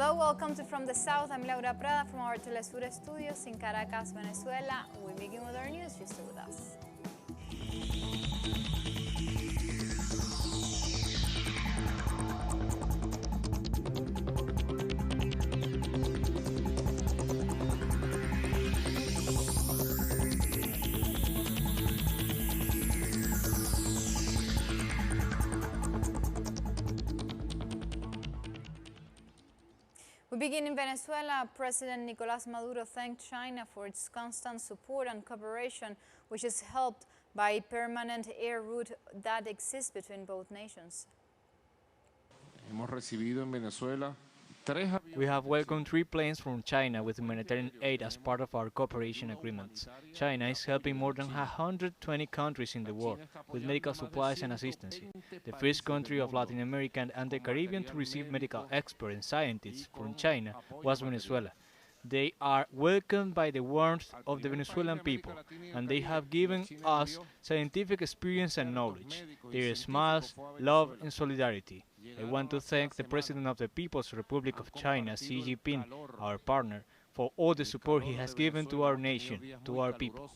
Hello, welcome to From the South. I'm Laura Prada from our Telesur studios in Caracas, Venezuela. We begin with our news. You stay with us. We begin in Venezuela. President Nicolás Maduro thanked China for its constant support and cooperation, which is helped by a permanent air route that exists between both nations. We have welcomed 3 planes from China with humanitarian aid as part of our cooperation agreements. China is helping more than 120 countries in the world with medical supplies and assistance. The first country of Latin America and the Caribbean to receive medical experts and scientists from China was Venezuela. They are welcomed by the warmth of the Venezuelan people, and they have given us scientific experience and knowledge, their smiles, love and solidarity. I want to thank the President of the People's Republic of China, Xi Jinping, our partner, for all the support he has given to our nation, to our people.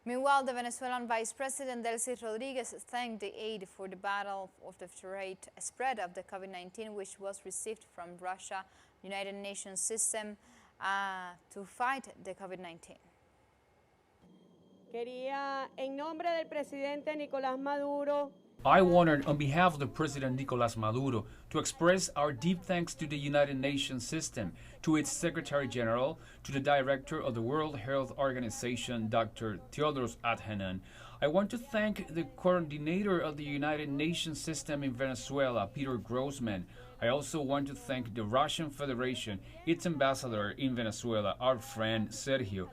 Meanwhile, the Venezuelan Vice President Delcy Rodriguez thanked the aid for the battle of the spread of the COVID-19, which was received from Russia, United Nations system to fight the COVID-19. En nombre del presidente Nicolás Maduro, I wanted, on behalf of the President Nicolás Maduro, to express our deep thanks to the United Nations system, to its Secretary General, to the Director of the World Health Organization, Dr. Tedros Adhanom. I want to thank the Coordinator of the United Nations system in Venezuela, Peter Grossman. I also want to thank the Russian Federation, its ambassador in Venezuela, our friend Sergio,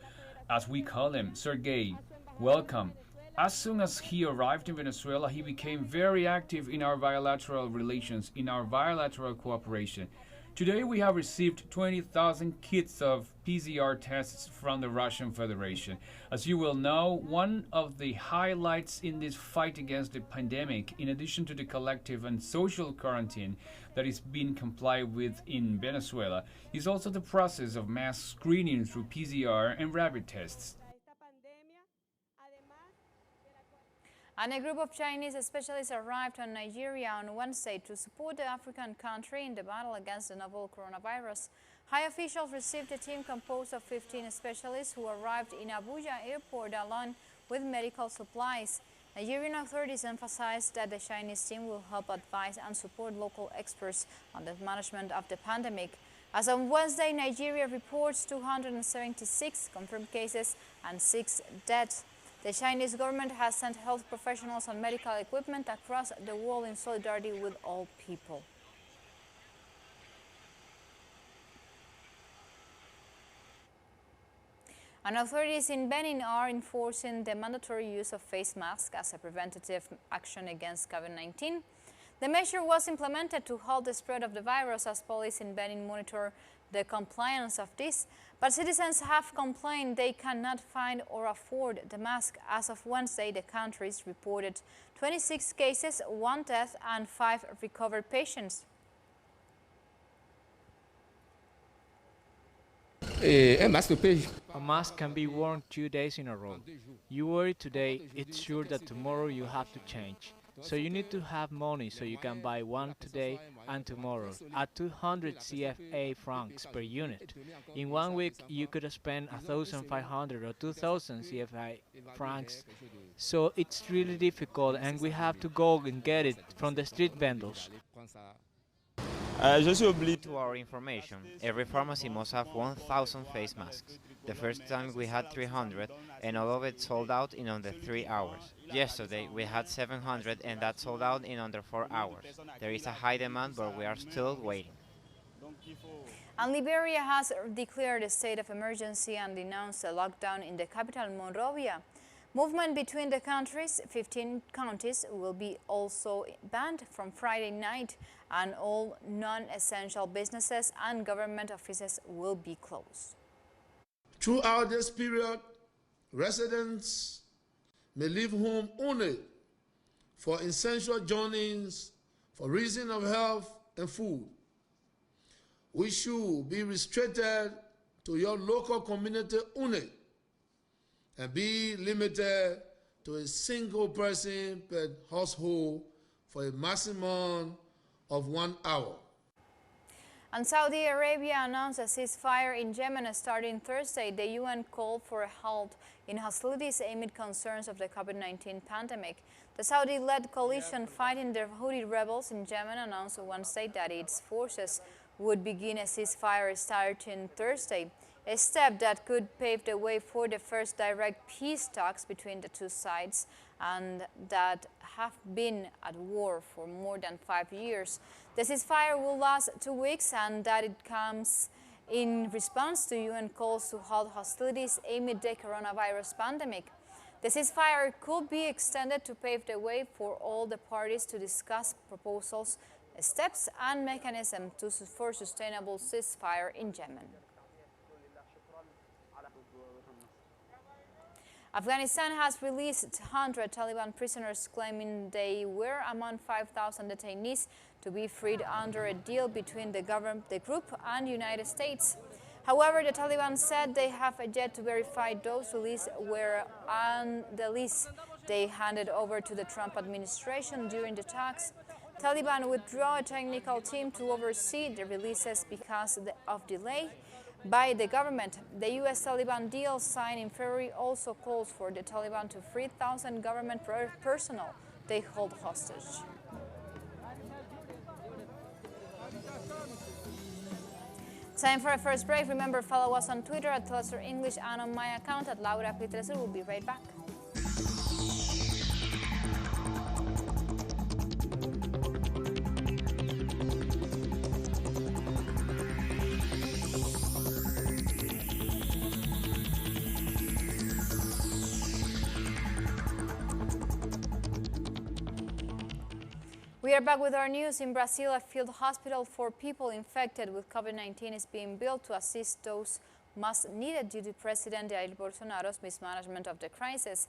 as we call him, Sergey. Welcome. As soon as he arrived in Venezuela, he became very active in our bilateral relations, in our bilateral cooperation. Today we have received 20,000 kits of PCR tests from the Russian Federation. As you will know, one of the highlights in this fight against the pandemic, in addition to the collective and social quarantine that is being complied with in Venezuela, is also the process of mass screening through PCR and rapid tests. And a group of Chinese specialists arrived in Nigeria on Wednesday to support the African country in the battle against the novel coronavirus. High officials received a team composed of 15 specialists who arrived in Abuja airport along with medical supplies. Nigerian authorities emphasized that the Chinese team will help advise and support local experts on the management of the pandemic. As of Wednesday, Nigeria reports 276 confirmed cases and 6 deaths. The Chinese government has sent health professionals and medical equipment across the world in solidarity with all people. And authorities in Benin are enforcing the mandatory use of face masks as a preventative action against COVID-19. The measure was implemented to halt the spread of the virus as police in Benin monitor the compliance of this, but citizens have complained they cannot find or afford the mask. As of Wednesday, the country's reported 26 cases, 1 death and 5 recovered patients. A mask can be worn 2 days in a row. You wear it today, it's sure that tomorrow you have to change. So you need to have money so you can buy one today and tomorrow at 200 CFA francs per unit. In 1 week you could spend 1,500 or 2,000 CFA francs. So it's really difficult and we have to go and get it from the street vendors. To our information, every pharmacy must have 1,000 face masks. The first time we had 300 and all of it sold out in under 3 hours. Yesterday we had 700 and that sold out in under 4 hours. There is a high demand but we are still waiting. And Liberia has declared a state of emergency and denounced a lockdown in the capital Monrovia. Movement between the countries, 15 counties, will be also banned from Friday night, and all non-essential businesses and government offices will be closed. Throughout this period, residents may leave home only for essential journeys, for reasons of health and food. which should be restricted to your local community only and be limited to a single person per household for a maximum of 1 hour. And Saudi Arabia announced a ceasefire in Yemen starting Thursday. The UN called for a halt in hostilities amid concerns of the COVID-19 pandemic. The Saudi-led coalition fighting the Houthi rebels in Yemen announced on Wednesday that its forces would begin a ceasefire starting Thursday, a step that could pave the way for the first direct peace talks between the two sides and that have been at war for more than 5 years. The ceasefire will last 2 weeks and that it comes in response to UN calls to halt hostilities amid the coronavirus pandemic. The ceasefire could be extended to pave the way for all the parties to discuss proposals, steps and mechanisms for sustainable ceasefire in Yemen. Afghanistan has released 100 Taliban prisoners, claiming they were among 5,000 detainees to be freed under a deal between the group and the United States. However, the Taliban said they have yet to verify those released were on the list they handed over to the Trump administration during the talks. Taliban withdrew a technical team to oversee the releases because of delay by the government. The U.S. Taliban deal signed in February also calls for the Taliban to free 1,000 government personnel they hold hostage. Time for a first break. Remember, follow us on Twitter at Telesur English and on my account at Laura P. Telesur. We'll be right back. We are back with our news. In Brazil, a field hospital for people infected with COVID-19 is being built to assist those most needed due to President Jair Bolsonaro's mismanagement of the crisis.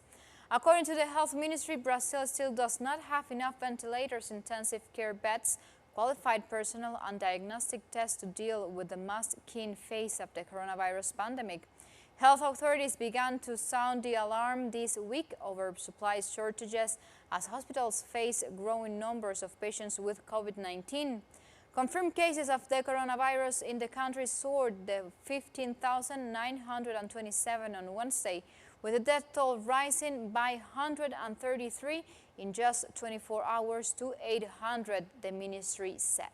According to the health ministry, Brazil still does not have enough ventilators, intensive care beds, qualified personnel, and diagnostic tests to deal with the most keen phase of the coronavirus pandemic. Health authorities began to sound the alarm this week over supply shortages as hospitals face growing numbers of patients with COVID-19. Confirmed cases of the coronavirus in the country soared to 15,927 on Wednesday, with the death toll rising by 133 in just 24 hours to 800, the ministry said.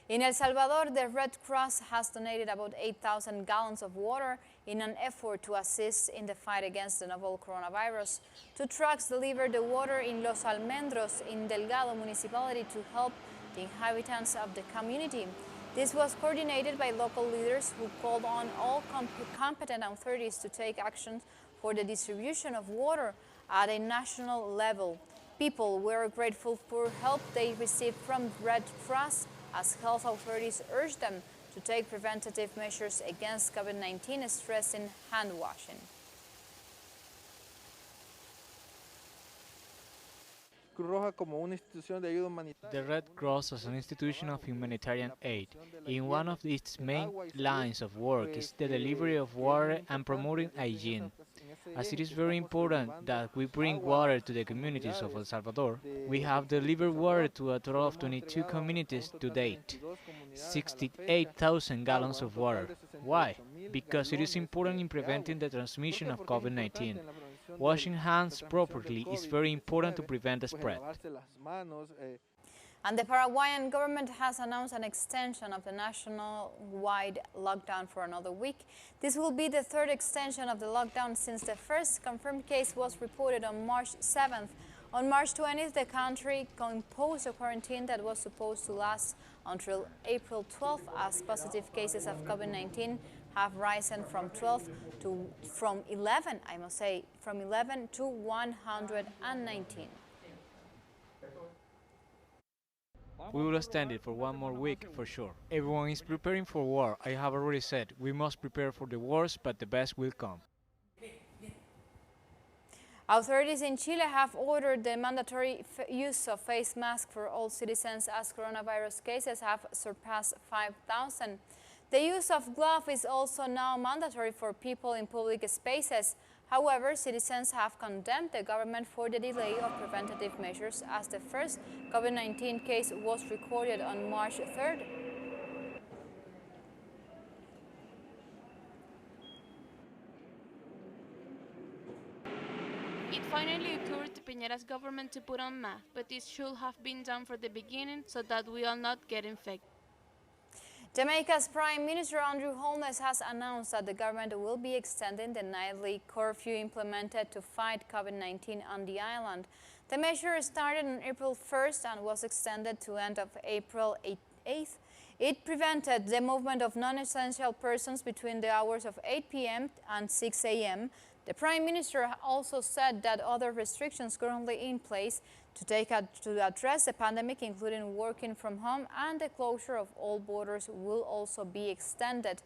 In El Salvador, the Red Cross has donated about 8,000 gallons of water in an effort to assist in the fight against the novel coronavirus. 2 trucks delivered the water in Los Almendros in Delgado municipality to help the inhabitants of the community. This was coordinated by local leaders who called on all competent authorities to take action for the distribution of water at a national level. People were grateful for help they received from Red Cross as health authorities urged them to take preventative measures against COVID-19, stressing hand washing. The Red Cross as an institution of humanitarian aid, in one of its main lines of work is the delivery of water and promoting hygiene. As it is very important that we bring water to the communities of El Salvador, we have delivered water to a total of 22 communities to date, 68,000 gallons of water. Why? Because it is important in preventing the transmission of COVID-19. Washing hands properly is very important to prevent the spread. And the Paraguayan government has announced an extension of the national-wide lockdown for another week. This will be the 3rd extension of the lockdown since the first confirmed case was reported on March 7th. On March 20th, the country imposed a quarantine that was supposed to last until April 12th, as positive cases of COVID-19 have risen from 11 to 119. We will extend it for 1 more week for sure. Everyone is preparing for war. I have already said we must prepare for the worst, but the best will come. Authorities in Chile have ordered the mandatory use of face masks for all citizens as coronavirus cases have surpassed 5,000. The use of gloves is also now mandatory for people in public spaces. However, citizens have condemned the government for the delay of preventative measures as the first COVID-19 case was recorded on March 3rd. It finally occurred to Piñera's government to put on masks, but this should have been done from the beginning so that we all not get infected. Jamaica's Prime Minister Andrew Holness has announced that the government will be extending the nightly curfew implemented to fight COVID-19 on the island. The measure started on April 1st and was extended to end of April 8th. It prevented the movement of non-essential persons between the hours of 8 p.m. and 6 a.m. The Prime Minister also said that other restrictions currently in place to address the pandemic, including working from home and the closure of all borders, will also be extended.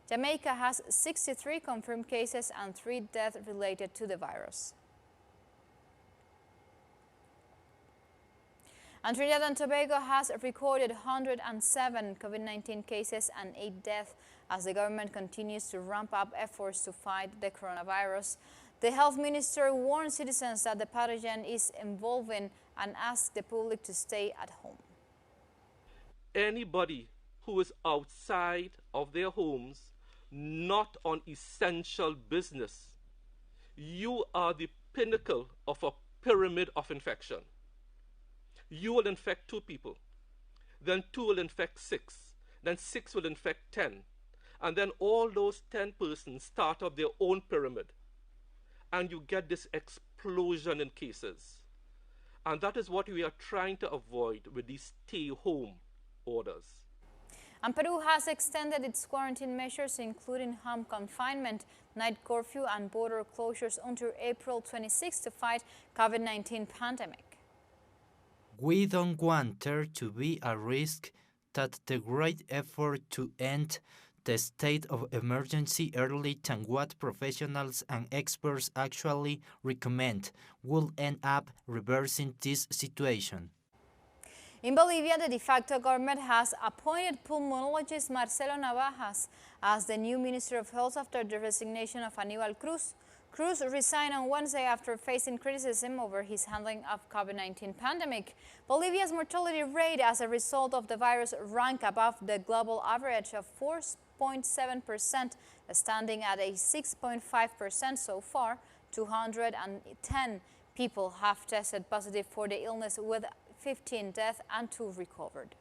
Jamaica has 63 confirmed cases and 3 deaths related to the virus. And Trinidad and Tobago has recorded 107 COVID-19 cases and 8 deaths as the government continues to ramp up efforts to fight the coronavirus. The health minister warned citizens that the pathogen is evolving and asked the public to stay at home. Anybody who is outside of their homes, not on essential business, you are the pinnacle of a pyramid of infection. You will infect 2 people, then 2 will infect 6, then 6 will infect 10, and then all those 10 persons start up their own pyramid, and you get this explosion in cases. And that is what we are trying to avoid with these stay-home orders. And Peru has extended its quarantine measures, including home confinement, night curfew, and border closures until April 26 to fight COVID-19 pandemic. We don't want there to be a risk that the great effort to end the state of emergency early than what professionals and experts actually recommend will end up reversing this situation. In Bolivia, the de facto government has appointed pulmonologist Marcelo Navajas as the new Minister of Health after the resignation of Aníbal Cruz. Cruz resigned on Wednesday after facing criticism over his handling of COVID-19 pandemic. Bolivia's mortality rate as a result of the virus ranked above the global average of 4.7%, standing at a 6.5% so far. 210 people have tested positive for the illness, with 15 deaths and 2 recovered.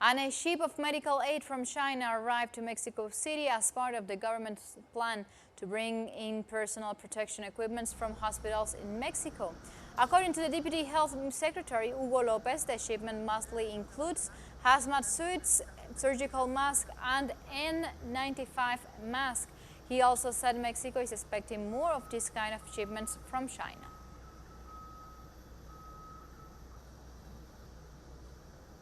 And a ship of medical aid from China arrived to Mexico City as part of the government's plan to bring in personal protection equipment from hospitals in Mexico. According to the Deputy Health Secretary, Hugo Lopez, the shipment mostly includes hazmat suits, surgical masks, and N95 masks. He also said Mexico is expecting more of this kind of shipments from China.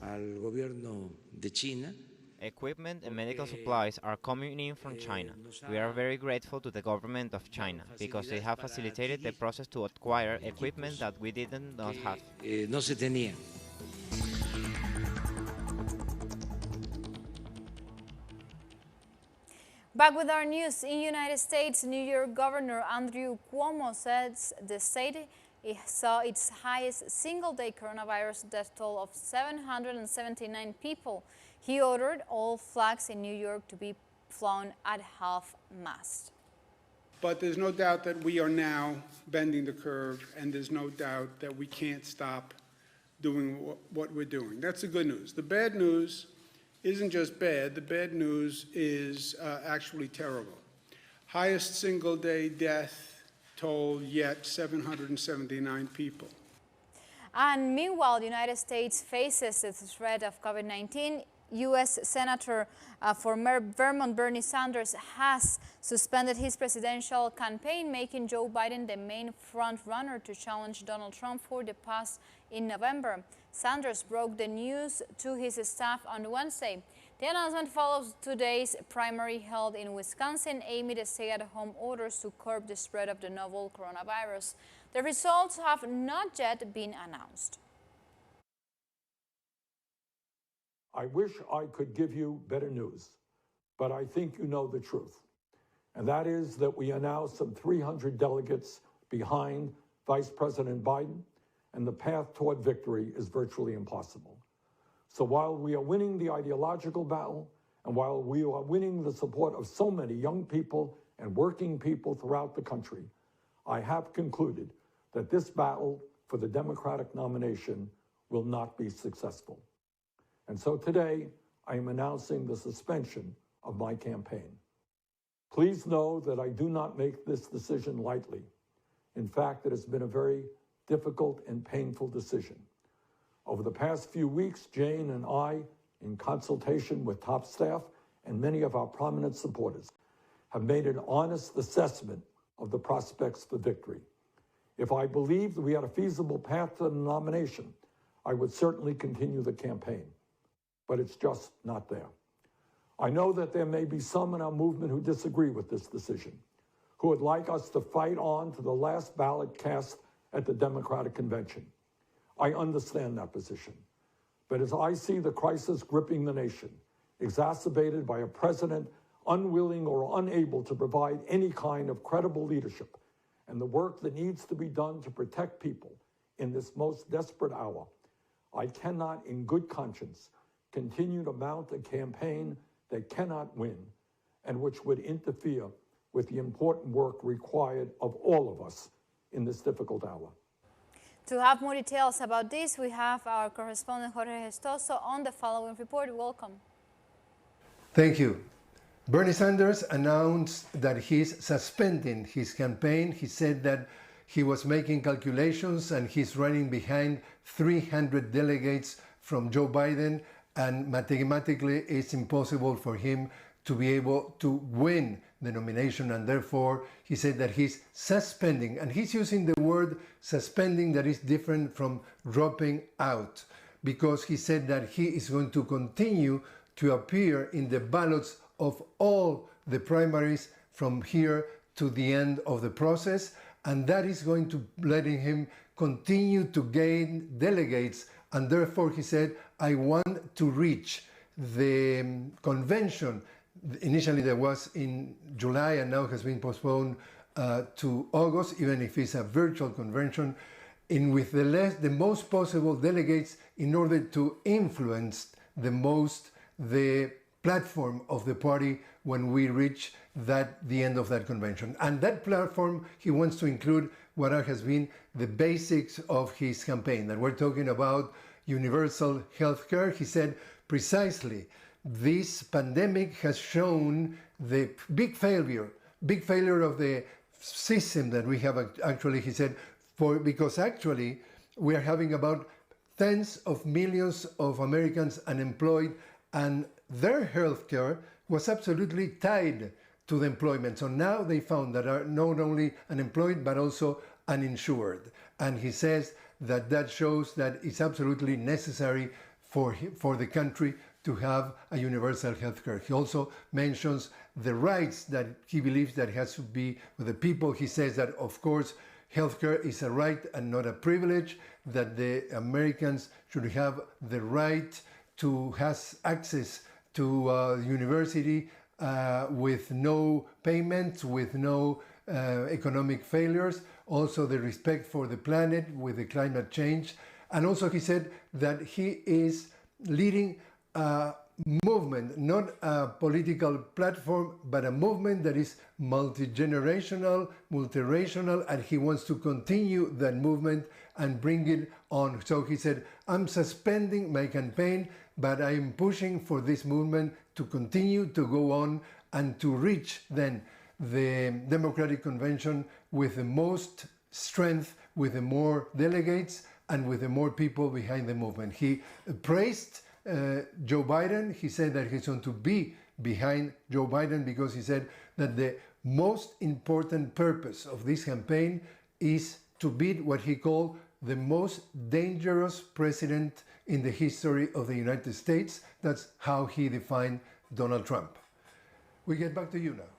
Al gobierno de China. Equipment and medical supplies are coming in from China. We are very grateful to the government of China because they have facilitated the process to acquire equipment that we did not have. No se tenía. Back with our news, in United States, New York Governor Andrew Cuomo says the state saw its highest single-day coronavirus death toll of 779 people. He ordered all flags in New York to be flown at half-mast. But there's no doubt that we are now bending the curve, and there's no doubt that we can't stop doing what we're doing. That's the good news. The bad news isn't just bad. The bad news is actually terrible. Highest single-day death toll yet, 779 people. And meanwhile, the United States faces the threat of COVID-19. U.S. Senator for Vermont Bernie Sanders has suspended his presidential campaign, making Joe Biden the main front-runner to challenge Donald Trump for the past in November. Sanders broke the news to his staff on Wednesday. The announcement follows today's primary held in Wisconsin amid stay-at-home orders to curb the spread of the novel coronavirus. The results have not yet been announced. I wish I could give you better news, but I think you know the truth. And that is that we are now some 300 delegates behind Vice President Biden, and the path toward victory is virtually impossible. So while we are winning the ideological battle, and while we are winning the support of so many young people and working people throughout the country, I have concluded that this battle for the Democratic nomination will not be successful. And so today, I am announcing the suspension of my campaign. Please know that I do not make this decision lightly. In fact, it has been a very difficult and painful decision. Over the past few weeks, Jane and I, in consultation with top staff and many of our prominent supporters, have made an honest assessment of the prospects for victory. If I believed we had a feasible path to the nomination, I would certainly continue the campaign. But it's just not there. I know that there may be some in our movement who disagree with this decision, who would like us to fight on to the last ballot cast at the Democratic Convention. I understand that position. But as I see the crisis gripping the nation, exacerbated by a president unwilling or unable to provide any kind of credible leadership, and the work that needs to be done to protect people in this most desperate hour, I cannot, in good conscience, continue to mount a campaign that cannot win and which would interfere with the important work required of all of us in this difficult hour. To have more details about this, we have our correspondent Jorge Gestoso on the following report. Welcome. Thank you. Bernie Sanders announced that he's suspending his campaign. He said that he was making calculations and he's running behind 300 delegates from Joe Biden, and mathematically it's impossible for him to be able to win the nomination, and therefore he said that he's suspending, and he's using the word suspending that is different from dropping out, because he said that he is going to continue to appear in the ballots of all the primaries from here to the end of the process, and that is going to letting him continue to gain delegates, and therefore he said, I want to reach the convention. Initially there was in July and now has been postponed to August, even if it's a virtual convention, with the most possible delegates in order to influence the platform of the party when we reach the end of that convention. And that platform, he wants to include what has been the basics of his campaign, that we're talking about universal health care. He said precisely, this pandemic has shown the big failure of the system that we have actually, he said, because actually we are having about tens of millions of Americans unemployed, and their health care was absolutely tied to the employment. So now they found that are not only unemployed but also uninsured. And he says that that shows that it's absolutely necessary for the country to have a universal health care. He also mentions the rights that he believes that has to be with the people. He says that, of course, healthcare is a right and not a privilege, that the Americans should have the right to have access to university with no payments, with no economic failures, also the respect for the planet with the climate change. And also he said that he is leading a movement, not a political platform, but a movement that is multi-generational, multiracial, and he wants to continue that movement and bring it on. So he said, I'm suspending my campaign, but I am pushing for this movement to continue to go on and to reach then the Democratic Convention with the most strength, with the more delegates, and with the more people behind the movement. He praised Joe Biden. He said that he's going to be behind Joe Biden because he said that the most important purpose of this campaign is to beat what he called the most dangerous president in the history of the United States. That's how he defined Donald Trump. We get back to you now.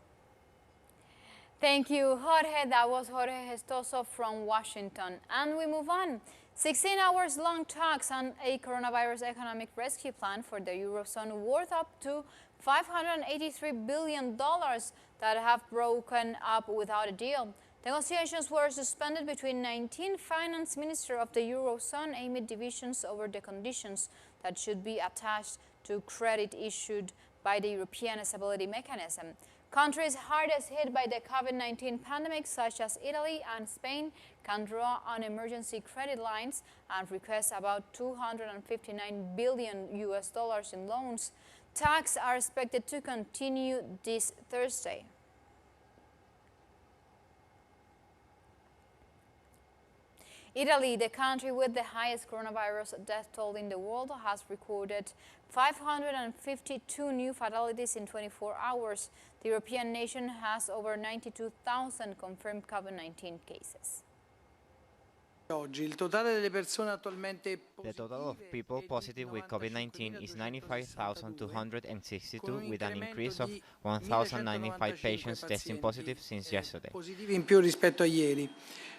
Thank you, Jorge. That was Jorge Gestoso from Washington. And we move on. 16 hours long talks on a coronavirus economic rescue plan for the Eurozone worth up to $583 billion that have broken up without a deal. Negotiations were suspended between 19 finance ministers of the Eurozone amid divisions over the conditions that should be attached to credit issued by the European Stability Mechanism. Countries hardest hit by the COVID-19 pandemic, such as Italy and Spain, can draw on emergency credit lines and request about $259 billion in loans. Talks are expected to continue this Thursday. Italy, the country with the highest coronavirus death toll in the world, has recorded 552 new fatalities in 24 hours. The European nation has over 92,000 confirmed COVID-19 cases. The total of people positive with COVID-19 is 95,262, with an increase of 1,095 patients testing positive since yesterday.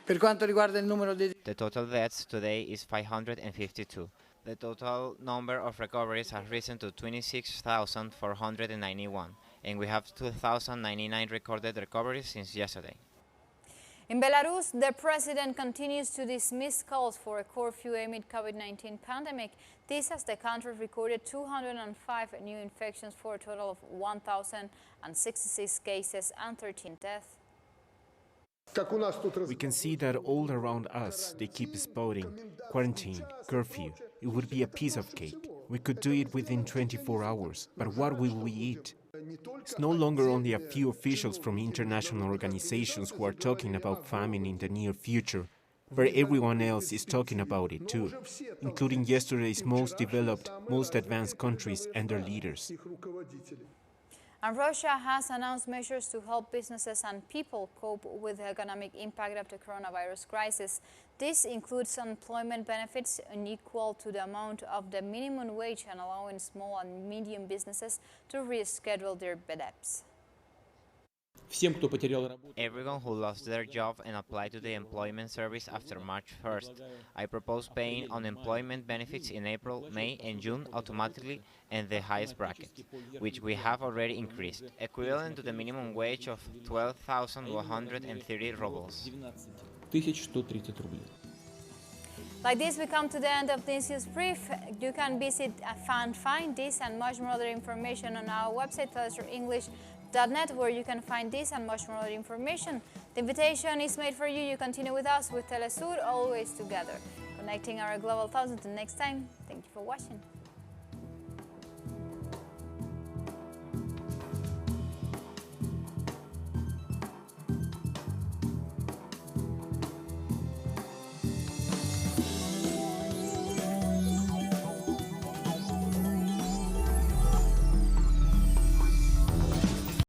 The total deaths today is 552. The total number of recoveries has risen to 26,491, and we have 2,099 recorded recoveries since yesterday. In Belarus, the president continues to dismiss calls for a curfew amid COVID-19 pandemic. This as the country recorded 205 new infections for a total of 1,066 cases and 13 deaths. We can see that all around us they keep spouting quarantine, curfew. It would be a piece of cake. We could do it within 24 hours, but what will we eat? It's no longer only a few officials from international organizations who are talking about famine in the near future, but everyone else is talking about it too, including yesterday's most developed, most advanced countries and their leaders. And Russia has announced measures to help businesses and people cope with the economic impact of the coronavirus crisis. This includes unemployment benefits unequal to the amount of the minimum wage and allowing small and medium businesses to reschedule their debts. Everyone who lost their job and applied to the employment service after March 1st. I propose paying unemployment benefits in April, May and June automatically and the highest bracket, which we have already increased, equivalent to the minimum wage of 12,130 rubles. Like this, we come to the end of this news brief. You can visit and find this and much more other information on our website, telesurenglish.net, where you can find this and much more other information. The invitation is made for you. You continue with us with Telesur, always together, connecting our global thousands. Until next time, thank you for watching.